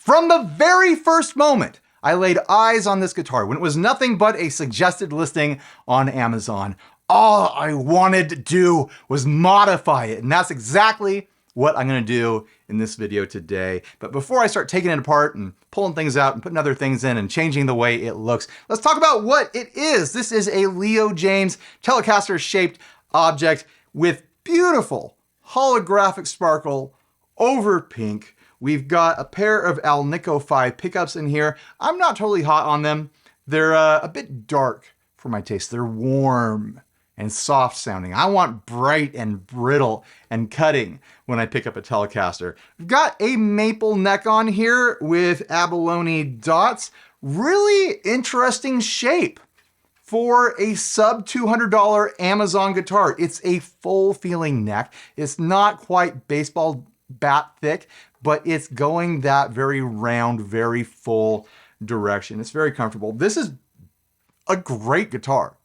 From the very first moment I laid eyes on this guitar, when it was nothing but a suggested listing on Amazon, all I wanted to do was modify it. And that's exactly what I'm gonna do in this video today. But before I start taking it apart and pulling things out and putting other things in and changing the way it looks, let's talk about what it is. This is a Jaymz Telecaster shaped object with beautiful holographic sparkle over pink. We've got a pair of Alnico 5 pickups in here. I'm not totally hot on them. They're a bit dark for my taste. They're warm and soft sounding. I want bright and brittle and cutting when I pick up a Telecaster. We've got a maple neck on here with abalone dots. Really interesting shape for a sub $200 Amazon guitar. It's a full feeling neck. It's not quite baseball bat thick, but it's going that very round, very full direction. It's very comfortable. This is a great guitar.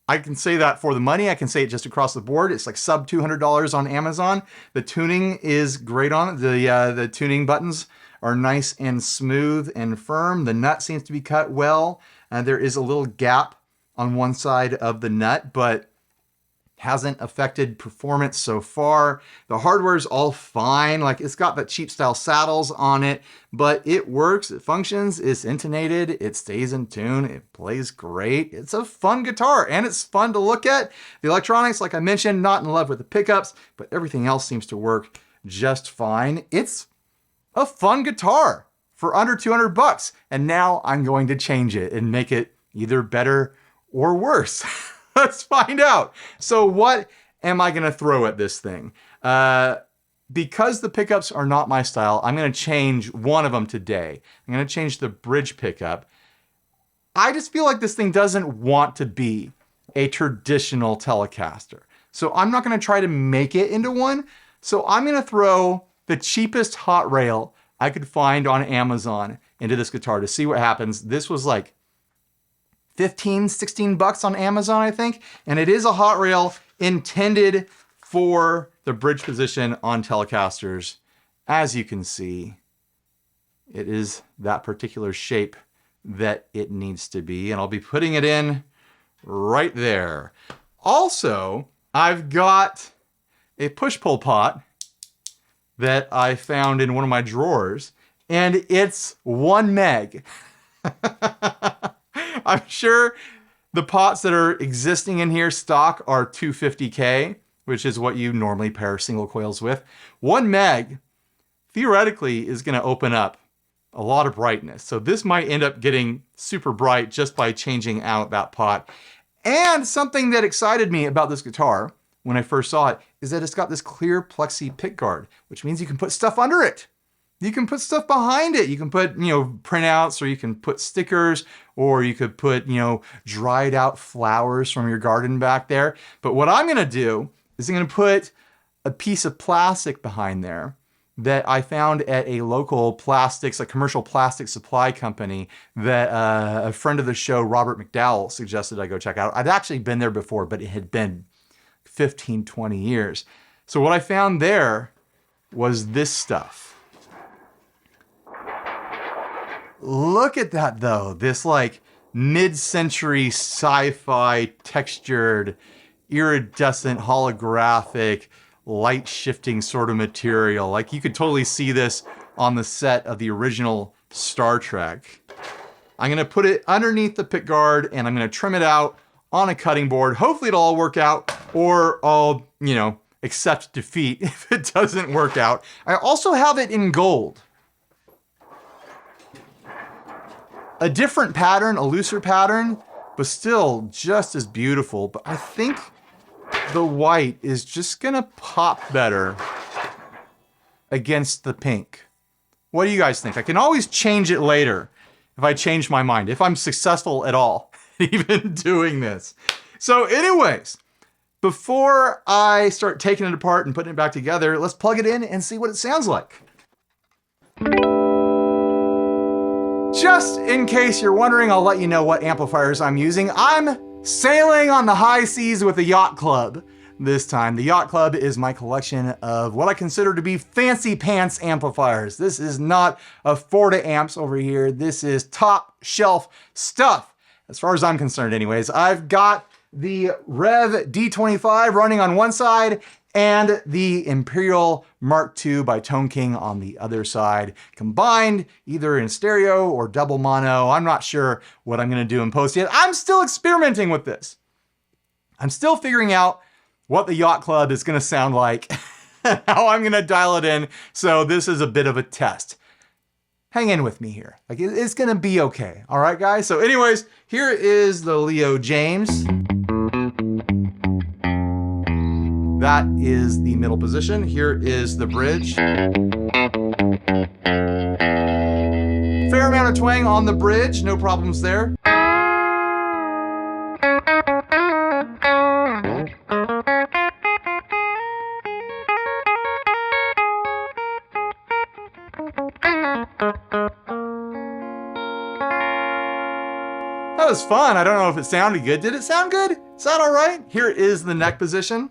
I can say that for the money. I can say it just across the board. It's like sub $200 on Amazon. The tuning is great on it. The tuning buttons are nice and smooth and firm. The nut seems to be cut well. There is a little gap on one side of the nut, but hasn't affected performance so far. The hardware's all fine. Like, it's got the cheap style saddles on it, but it works, it functions, it's intonated, it stays in tune, it plays great. It's a fun guitar and it's fun to look at. The electronics, like I mentioned, not in love with the pickups, but everything else seems to work just fine. It's a fun guitar for under 200 bucks. And now I'm going to change it and make it either better or worse. Let's find out. So what am I gonna throw at this thing? Because the pickups are not my style, I'm gonna change one of them today. I'm gonna change the bridge pickup. I just feel like this thing doesn't want to be a traditional Telecaster. So I'm not gonna try to make it into one. So I'm gonna throw the cheapest hot rail I could find on Amazon into this guitar to see what happens. This was like 15, 16 bucks on Amazon, I think. And it is a hot rail intended for the bridge position on Telecasters. As you can see, it is that particular shape that it needs to be. And I'll be putting it in right there. Also, I've got a push-pull pot that I found in one of my drawers, and it's 1 meg. I'm sure the pots that are existing in here stock are 250K, which is what you normally pair single coils with. 1 meg theoretically is going to open up a lot of brightness. So this might end up getting super bright just by changing out that pot. And something that excited me about this guitar when I first saw it is that it's got this clear plexi pickguard, which means you can put stuff under it. You can put stuff behind it. You can put, printouts, or you can put stickers, or you could put, dried out flowers from your garden back there. But what I'm gonna do is I'm gonna put a piece of plastic behind there that I found at a local a commercial plastic supply company that a friend of the show, Robert McDowell, suggested I go check out. I'd actually been there before, but it had been 15, 20 years. So what I found there was this stuff. Look at that though, this like mid-century sci-fi textured, iridescent, holographic, light shifting sort of material. Like, you could totally see this on the set of the original Star Trek. I'm gonna put it underneath the pickguard and I'm gonna trim it out on a cutting board. Hopefully it'll all work out, or I'll, accept defeat if it doesn't work out. I also have it in gold. A different pattern, a looser pattern, but still just as beautiful. But I think the white is just gonna pop better against the pink. What do you guys think? I can always change it later if I change my mind, if I'm successful at all even doing this. So anyways, before I start taking it apart and putting it back together, let's plug it in and see what it sounds like. Just in case you're wondering, I'll let you know what amplifiers I'm using. I'm sailing on the high seas with a yacht club. this time. The Yacht Club is my collection of what I consider to be fancy pants amplifiers. This is not a Forta amps over here. This is top shelf stuff, as far as I'm concerned anyways. I've got the Rev D25 running on one side and the Imperial Mark II by Tone King on the other side, combined either in stereo or double mono. I'm not sure what I'm gonna do in post yet. I'm still experimenting with this. I'm still figuring out what the Yacht Club is gonna sound like, how I'm gonna dial it in. So this is a bit of a test. Hang in with me here. Like, it's gonna be okay. All right, guys? So anyways, here is the Leo James. That is the middle position. Here is the bridge. Fair amount of twang on the bridge, no problems there. That was fun. I don't know if it sounded good. Did it sound good? Is that all right? Here is the neck position.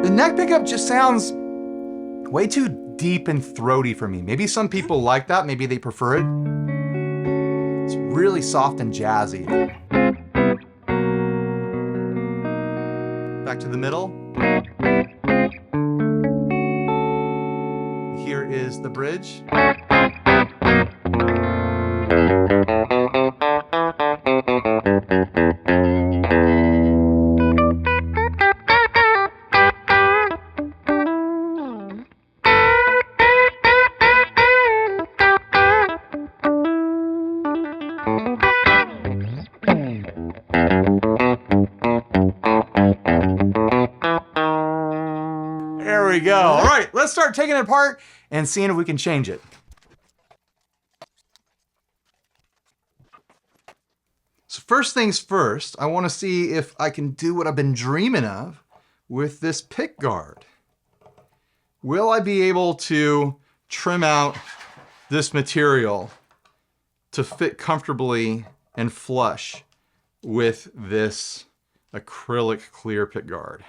The neck pickup just sounds way too deep and throaty for me. Maybe some people like that. Maybe they prefer it. It's really soft and jazzy. Back to the middle. Here is the bridge. There we go. All right, let's start taking it apart and seeing if we can change it. So first things first, I want to see if I can do what I've been dreaming of with this pickguard. Will I be able to trim out this material to fit comfortably and flush with this acrylic clear pickguard?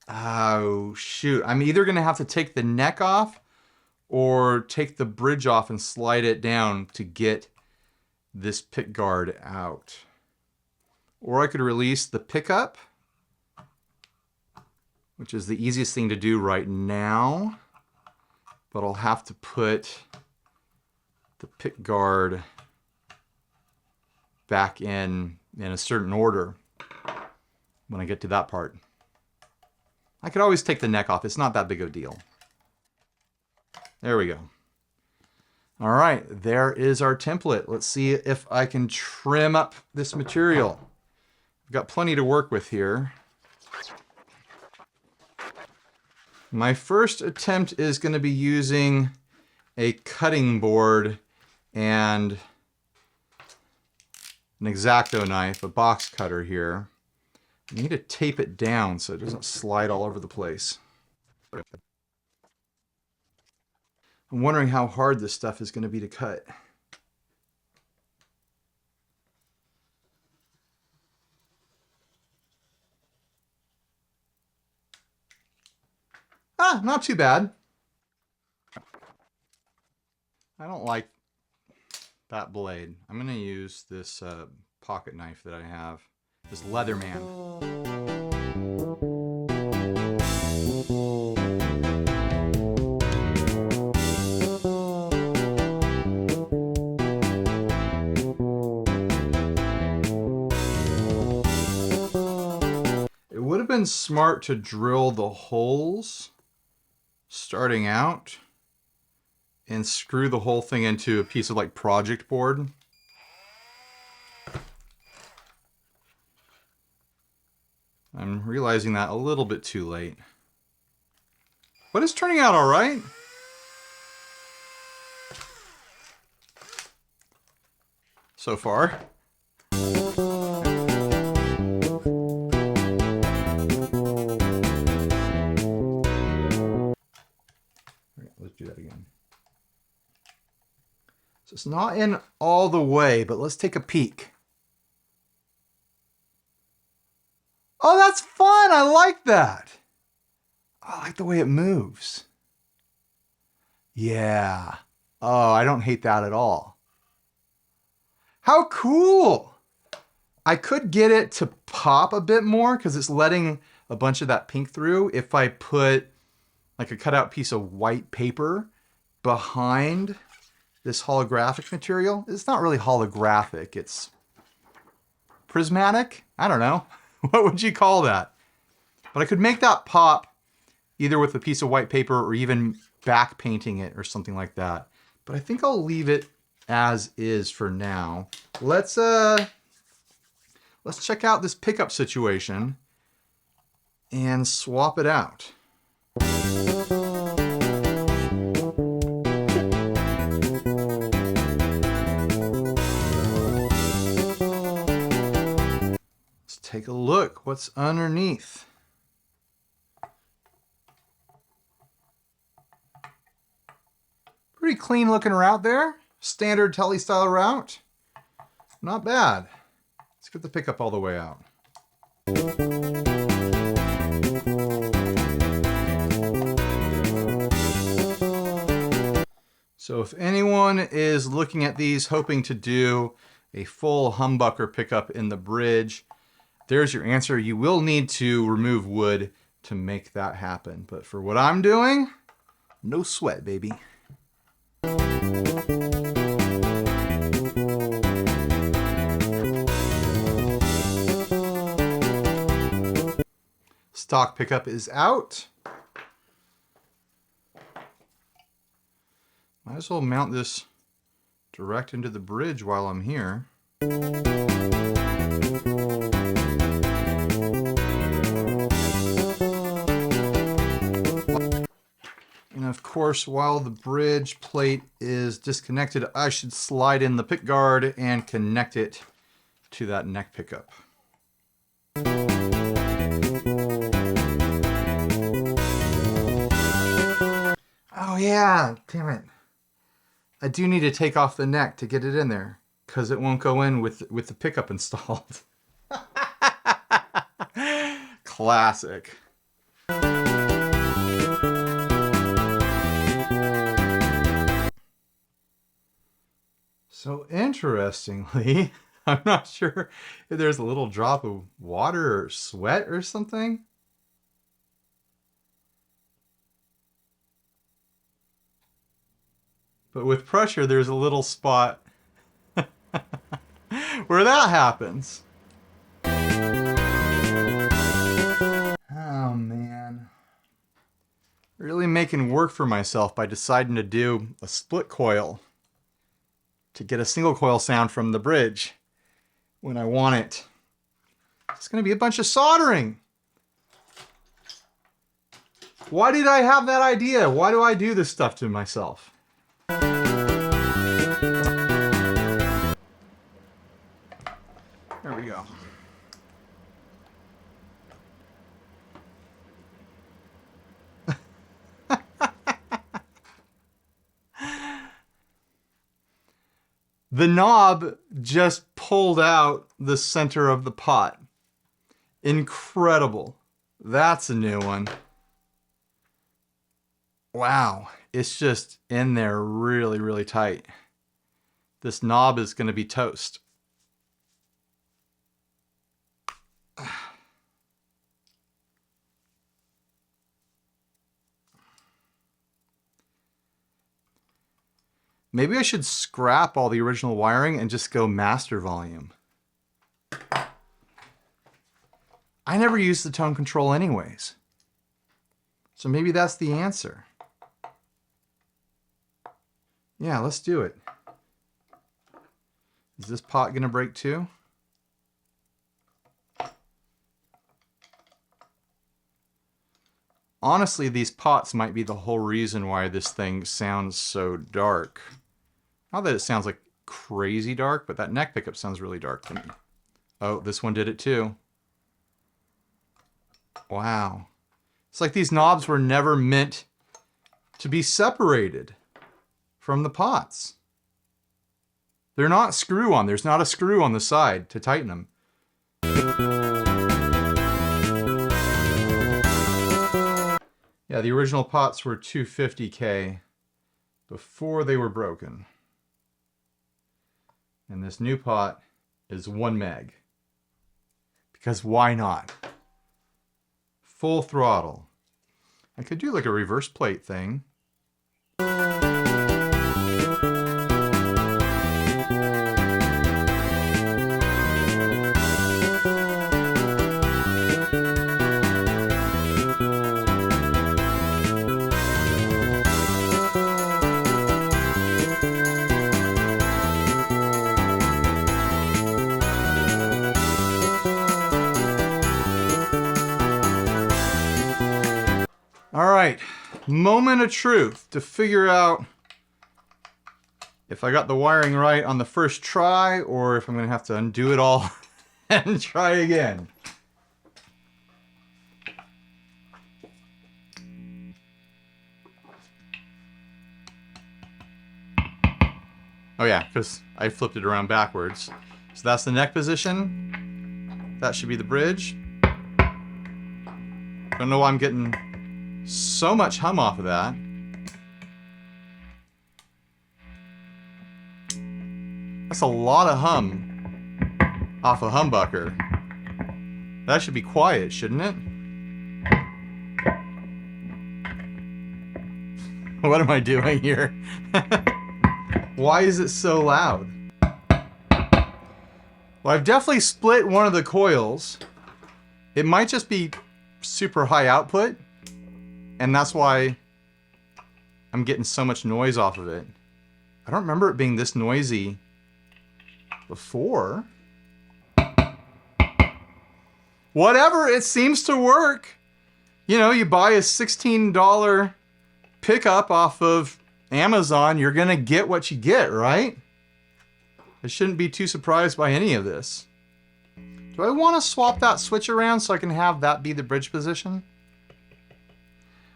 Oh, shoot. I'm either going to have to take the neck off or take the bridge off and slide it down to get this pickguard out. Or I could release the pickup, which is the easiest thing to do right now. But I'll have to put the pickguard back in a certain order when I get to that part. I could always take the neck off. It's not that big of a deal. There we go. All right, there is our template. Let's see if I can trim up this material. I've got plenty to work with here. My first attempt is going to be using a cutting board and an X-Acto knife, a box cutter here. I need to tape it down so it doesn't slide all over the place. I'm wondering how hard this stuff is going to be to cut. Ah, not too bad. I don't like that blade. I'm going to use this pocket knife that I have. This Leatherman. It would have been smart to drill the holes starting out and screw the whole thing into a piece of like project board. I'm realizing that a little bit too late. But it's turning out all right. So far. So it's not in all the way, but let's take a peek. Oh, that's fun. I like that. I like the way it moves. Yeah. Oh, I don't hate that at all. How cool. I could get it to pop a bit more because it's letting a bunch of that pink through if I put like a cutout piece of white paper behind this holographic material. It's not really holographic, it's prismatic. I don't know. What would you call that? But I could make that pop either with a piece of white paper or even back painting it or something like that. But I think I'll leave it as is for now. Let's check out this pickup situation and swap it out. Let's take a look. What's underneath? Pretty clean looking route there. Standard Tele style route. Not bad. Let's get the pickup all the way out. So if anyone is looking at these hoping to do a full humbucker pickup in the bridge, there's your answer. You will need to remove wood to make that happen. But for what I'm doing, no sweat, baby. Stock pickup is out. Might as well mount this direct into the bridge while I'm here. And of course, while the bridge plate is disconnected, I should slide in the pickguard and connect it to that neck pickup. Oh yeah, damn it. I do need to take off the neck to get it in there because it won't go in with the pickup installed. Classic. So interestingly, I'm not sure if there's a little drop of water or sweat or something. But with pressure, there's a little spot where that happens. Oh man. Really making work for myself by deciding to do a split coil to get a single coil sound from the bridge when I want it. It's going to be a bunch of soldering. Why did I have that idea? Why do I do this stuff to myself? There we go. The knob just pulled out the center of the pot. Incredible. That's a new one. Wow. It's just in there really, really tight. This knob is going to be toast. Maybe I should scrap all the original wiring and just go master volume. I never use the tone control anyways. So maybe that's the answer. Yeah, let's do it. Is this pot gonna break too? Honestly, these pots might be the whole reason why this thing sounds so dark. Not that it sounds like crazy dark, but that neck pickup sounds really dark to me. Oh, this one did it too. Wow. It's like these knobs were never meant to be separated from the pots. They're not screw on. There's not a screw on the side to tighten them. Yeah, the original pots were 250K before they were broken. And this new pot is 1 meg. Because why not? Full throttle. I could do like a reverse plate thing. All right, moment of truth to figure out if I got the wiring right on the first try or if I'm gonna have to undo it all and try again. Oh yeah, because I flipped it around backwards. So that's the neck position. That should be the bridge. Don't know why I'm getting so much hum off of that. That's a lot of hum off a humbucker. That should be quiet, shouldn't it? What am I doing here? Why is it so loud? Well, I've definitely split one of the coils. It might just be super high output, and that's why I'm getting so much noise off of it. I don't remember it being this noisy before. Whatever, it seems to work. You know, you buy a $16 pickup off of Amazon, you're gonna get what you get, right? I shouldn't be too surprised by any of this. Do I want to swap that switch around so I can have that be the bridge position?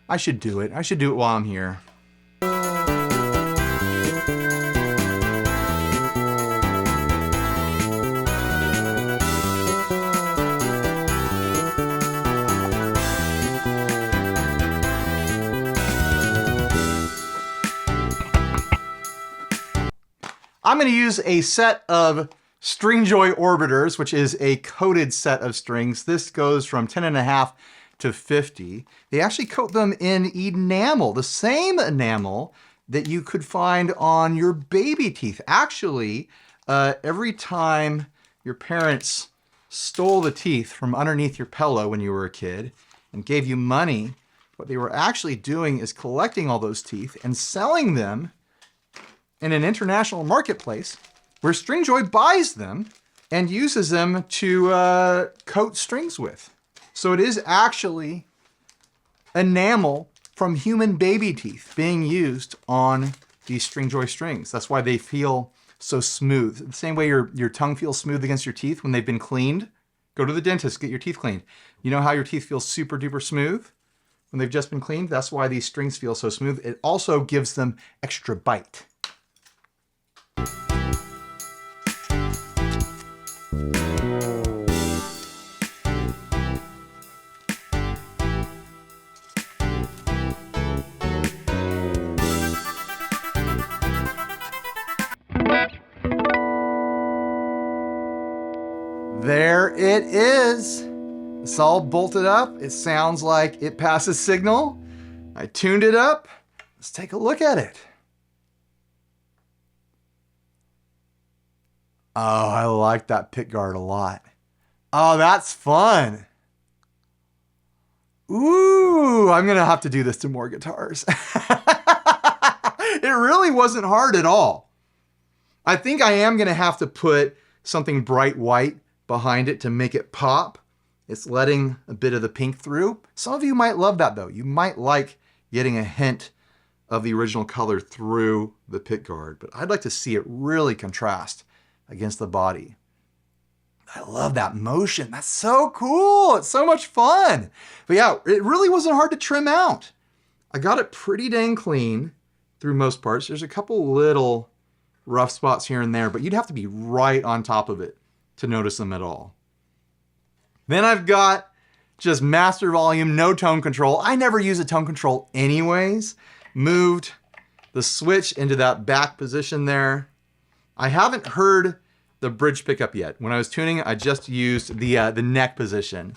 I should do it. I should do it while I'm here. I'm going to use a set of Stringjoy orbiters, which is a coated set of strings. This goes from 10.5 to 50. They actually coat them in enamel, the same enamel that you could find on your baby teeth. Actually, every time your parents stole the teeth from underneath your pillow when you were a kid and gave you money, what they were actually doing is collecting all those teeth and selling them in an international marketplace where Stringjoy buys them and uses them to coat strings with. So it is actually enamel from human baby teeth being used on these Stringjoy strings. That's why they feel so smooth. The same way your tongue feels smooth against your teeth when they've been cleaned. Go to the dentist, get your teeth cleaned. You know how your teeth feel super duper smooth when they've just been cleaned? That's why these strings feel so smooth. It also gives them extra bite. There it is. It's all bolted up. It sounds like it passes signal. I tuned it up. Let's take a look at it. Oh, I like that pickguard a lot. Oh, that's fun. Ooh, I'm gonna have to do this to more guitars. It really wasn't hard at all. I think I am gonna have to put something bright white behind it to make it pop. It's letting a bit of the pink through. Some of you might love that though. You might like getting a hint of the original color through the pickguard, but I'd like to see it really contrast against the body. I love that motion. That's so cool. It's so much fun. But yeah, it really wasn't hard to trim out. I got it pretty dang clean through most parts. There's a couple little rough spots here and there, but you'd have to be right on top of it to notice them at all. Then I've got just master volume, no tone control. I never use a tone control anyways. Moved the switch into that back position there. I haven't heard the bridge pickup yet. When I was tuning, I just used the neck position.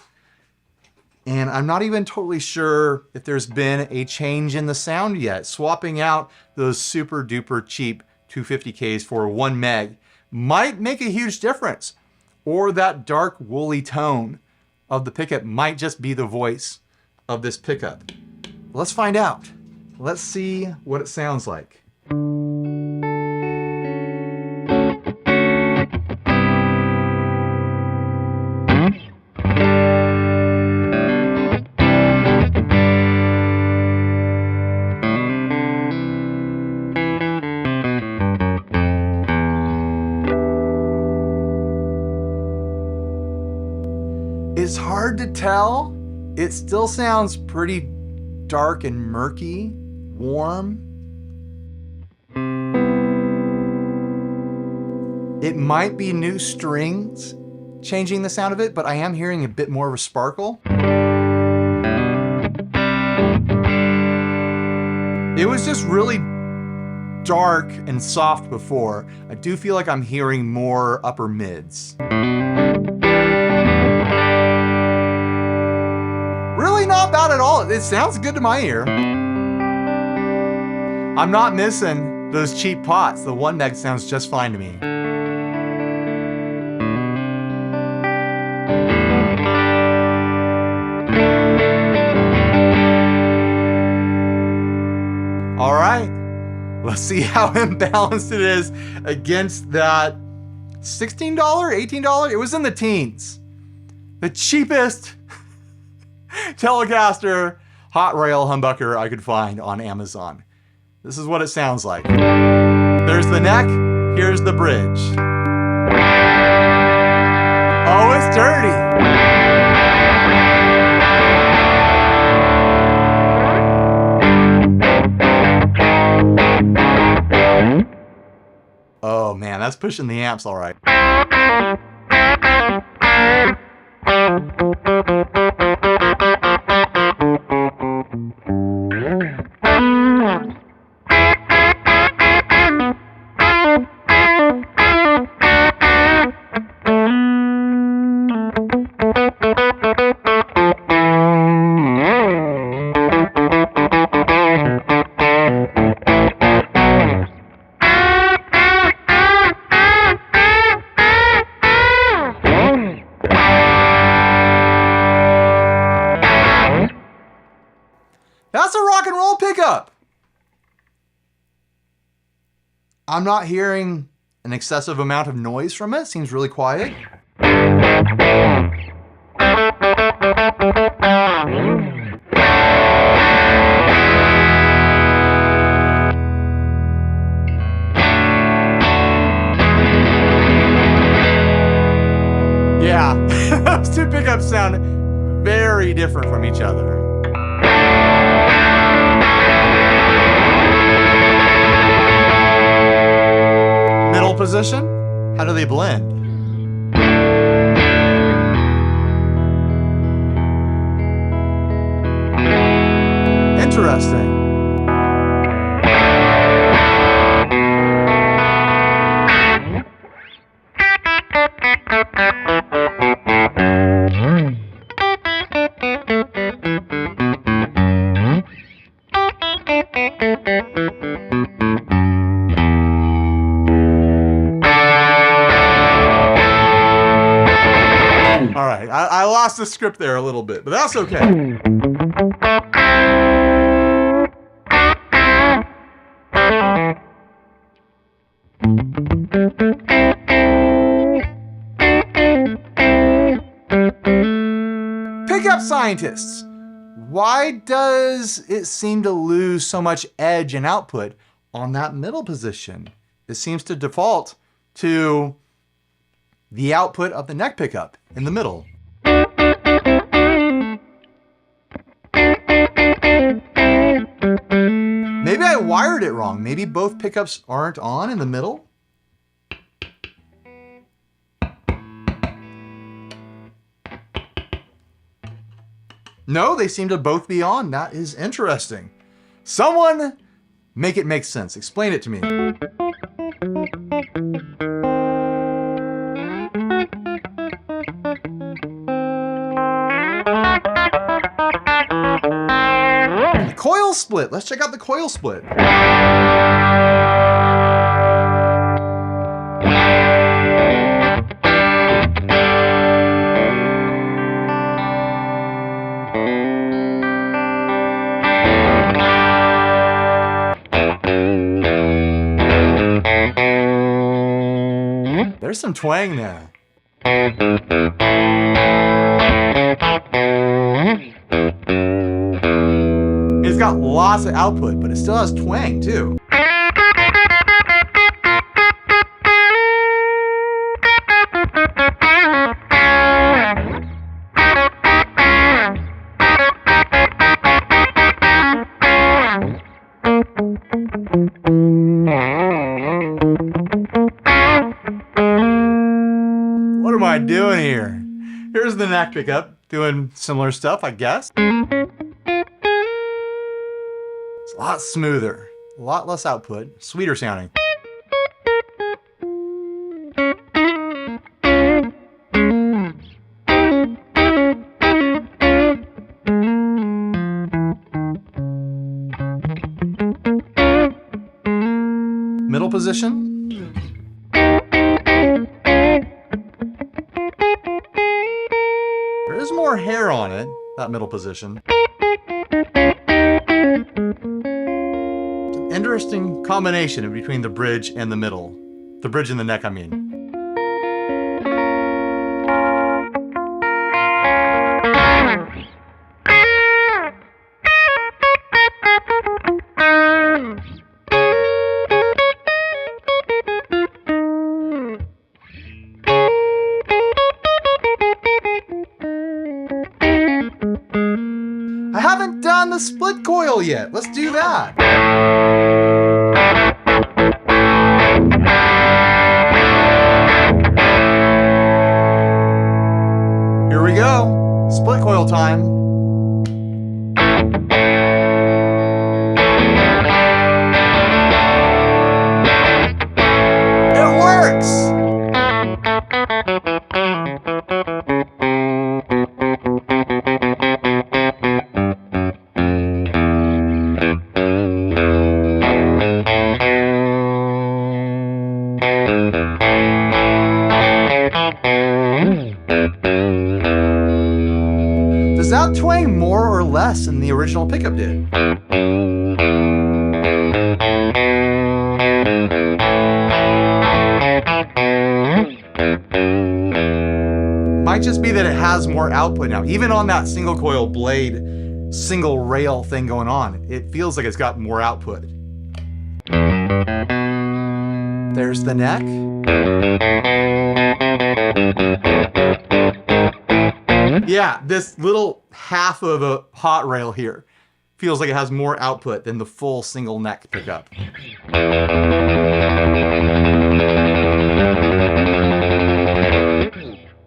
And I'm not even totally sure if there's been a change in the sound yet. Swapping out those super duper cheap 250Ks for 1 meg might make a huge difference. Or that dark woolly tone of the pickup might just be the voice of this pickup. Let's find out. Let's see what it sounds like. It's hard to tell. It still sounds pretty dark and murky, warm. It might be new strings changing the sound of it, but I am hearing a bit more of a sparkle. It was just really dark and soft before. I do feel like I'm hearing more upper mids. Really not bad at all. It sounds good to my ear. I'm not missing those cheap pots. The 1 meg sounds just fine to me. All right, let's see how imbalanced it is against that $16, $18. It was in the teens. The cheapest Telecaster hot rail humbucker I could find on Amazon. This is what it sounds like. There's the neck, here's the bridge. Oh, it's dirty. Oh man, that's pushing the amps all right. That's a rock and roll pickup. I'm not hearing an excessive amount of noise from it. Seems really quiet. Yeah, those two pickups sound very different from each other. Middle position, how do they blend? Interesting. All right, I lost the script there a little bit, but that's okay. Pickup scientists, why does it seem to lose so much edge and output on that middle position? It seems to default to the output of the neck pickup in the middle. Maybe I wired it wrong. Maybe both pickups aren't on in the middle. No, they seem to both be on. That is interesting. Someone make it make sense. Explain it to me. The coil split. Let's check out the coil split. There's some twang there. It's got lots of output, but it still has twang too. What am I doing here? Here's the neck pickup, doing similar stuff, I guess. It's a lot smoother, a lot less output, sweeter sounding. Middle position. There is more hair on it, that middle position. It's an interesting combination between the bridge and the middle. The bridge and the neck, I mean. I haven't done the split coil yet. Let's do that. Here we go. Split coil time. It works. Does that twang more or less than the original pickup did? Might just be that it has more output now. Even on that single coil blade, single rail thing going on, it feels like it's got more output. There's the neck. Yeah, this little half of a hot rail here feels like it has more output than the full single neck pickup.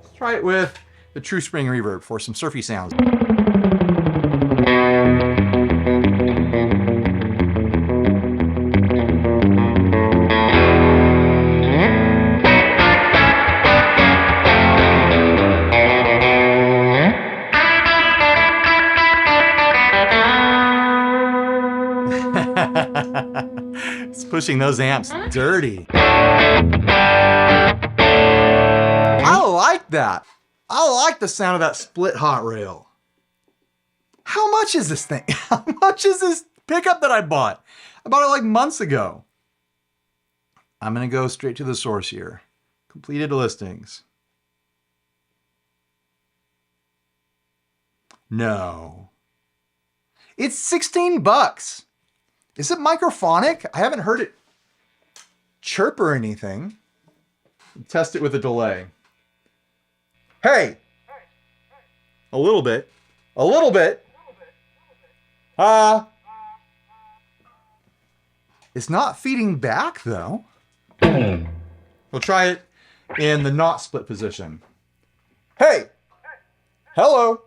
Let's try it with the True Spring reverb for some surfy sounds. It's pushing those amps dirty. I like that. I like the sound of that split hot rail. How much is this thing? How much is this pickup that I bought? I bought it like months ago. I'm gonna go straight to the source here. Completed listings. No. It's 16 bucks. Is it microphonic? I haven't heard it chirp or anything. Test it with a delay. Hey! A little bit. A little bit. It's not feeding back though. We'll try it in the not split position. Hey! Hello!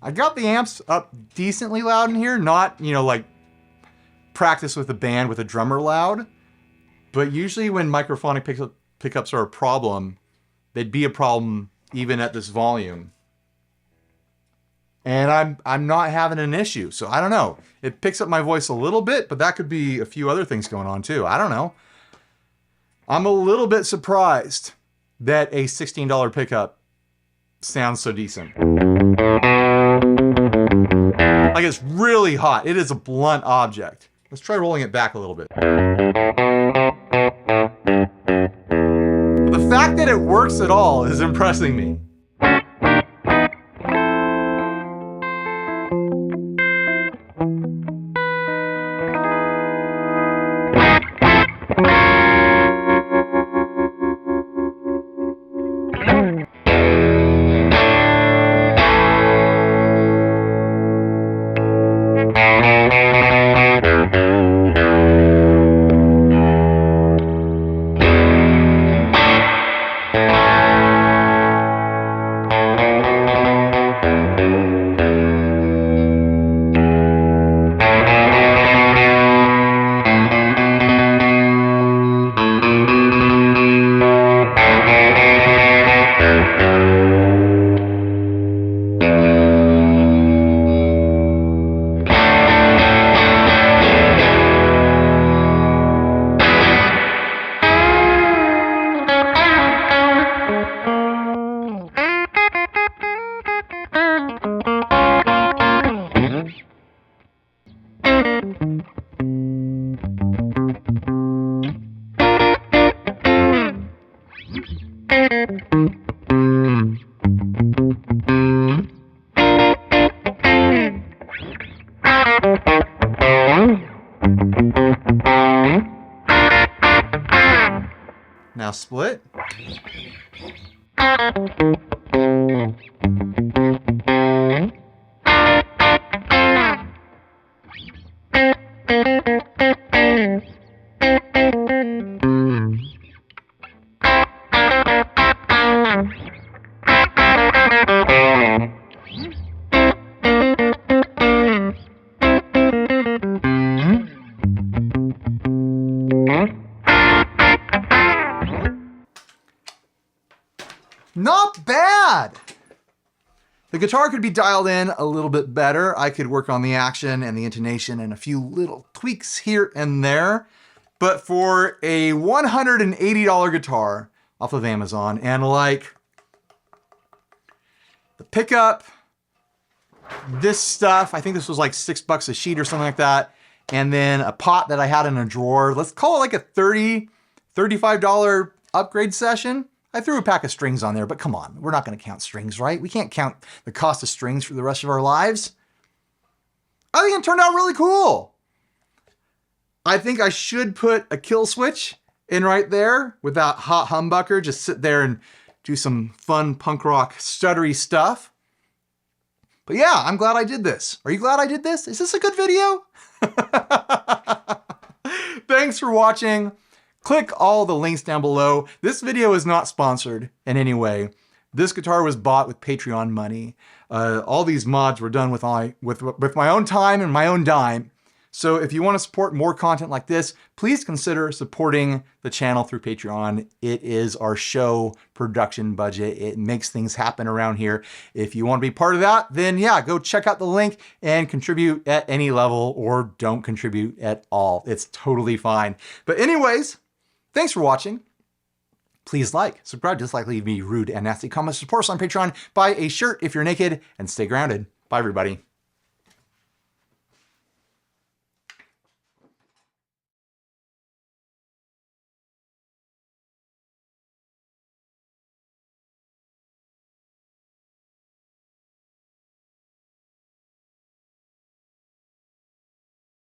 I got the amps up decently loud in here, not, you know, like practice with a band with a drummer loud, but usually when microphonic pickups are a problem, they'd be a problem even at this volume. And I'm not having an issue, so I don't know. It picks up my voice a little bit, but that could be a few other things going on too. I don't know. I'm a little bit surprised that a $16 pickup sounds so decent. Like, it's really hot. It is a blunt object. Let's try rolling it back a little bit. The fact that it works at all is impressing me. Now split. Not bad. The guitar could be dialed in a little bit better. I could work on the action and the intonation and a few little tweaks here and there. But for a $180 guitar off of Amazon, and like the pickup, this stuff, I think this was like $6 a sheet or something like that. And then a pot that I had in a drawer. Let's call it like a $30, $35 upgrade session. I threw a pack of strings on there, but come on, we're not going to count strings, right? We can't count the cost of strings for the rest of our lives. I think it turned out really cool. I think I should put a kill switch in right there with that hot humbucker. Just sit there and do some fun punk rock stuttery stuff. But yeah, I'm glad I did this. Are you glad I did this? Is this a good video? Thanks for watching. Click all the links down below. This video is not sponsored in any way. This guitar was bought with Patreon money. All these mods were done with my own time and my own dime. So if you want to support more content like this, please consider supporting the channel through Patreon. It is our show production budget. It makes things happen around here. If you want to be part of that, then yeah, go check out the link and contribute at any level, or don't contribute at all. It's totally fine. But anyways, thanks for watching. Please like, subscribe, dislike, leave me rude and nasty comments. Support us on Patreon. Buy a shirt if you're naked, and stay grounded. Bye, everybody.